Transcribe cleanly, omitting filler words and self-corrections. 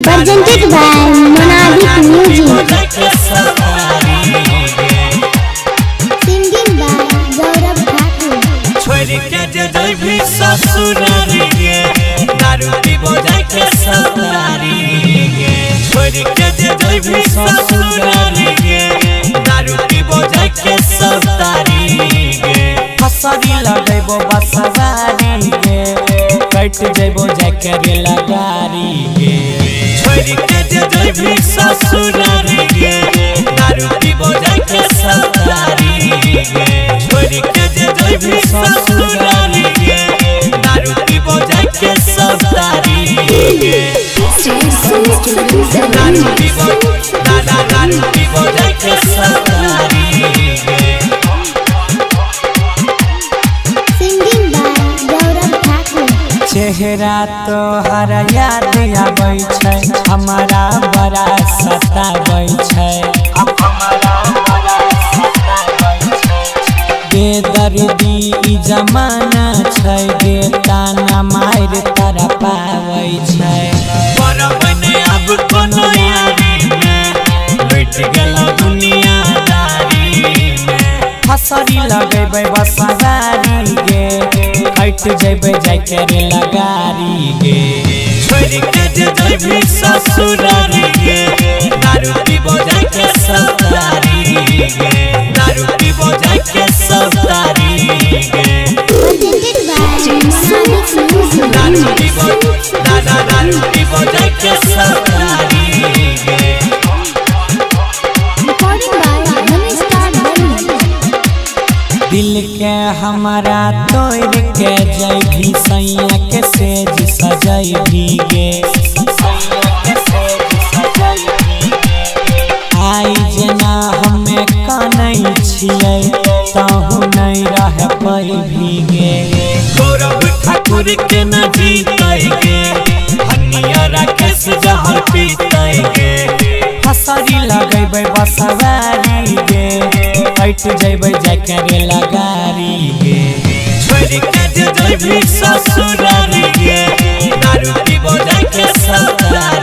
presented by Monadic Music. Singing by Gaurav Thakur. छोड़ के जय भी ससुरारी गे, दारू पीबो जाके ससुरारी गे। छोड़ के जय भी ससुरारी गे, दारू पीबो जाके ससुरारी गे। फसरी लगैबो बसवारी गे, कट जइबो जाके रे लगारी गे। छोड़ के जय भी ससुरारी गे, दारू पीबो जाके ससुरारी गे। छोड़ के जय भी ससुरारी गे, दारू पीबो जाके ससुरारी गे। दारू पीबो जाके ससुरारी गे। Singing by Gaurav Thakur. चेहरा तो हर याद आबै छै, हमारा बड़ा सताबै छै। बेदर्दी ई जमाना छै, गे ताना मार तर पाबै छै। परबने अब कोनो यारी में लुट गेलो दुनियादारी में। फसरी लगैबै बसवारी गे, हट जइबै जाके रे लगारी गे। छोड़ के जय भी ससुरारी गे, दारू पीबो जाके ससुरारी गे। दारू पीबो जाके ससुरारी गे। Presented by Monadic Music. दारू पीबो जाके ससुरारी गे। Recording by Manistar Delhi. दिल के हमारा तोड़ के जय भी सैया के सेज सजई भीगे। आई जेना हमें कानै छियै, ताहू नहीं रह पाई भीगे। गौरव ठाकुर के न जीतै गे, हनिया राकेश जहर पीतै गे। फसरी लगैबै बसवारी गे, हट जइबै जाके रे लगारी गे। छोड़ के जय भी ससुरारी गे, दारू पीबो जाके ससुरारी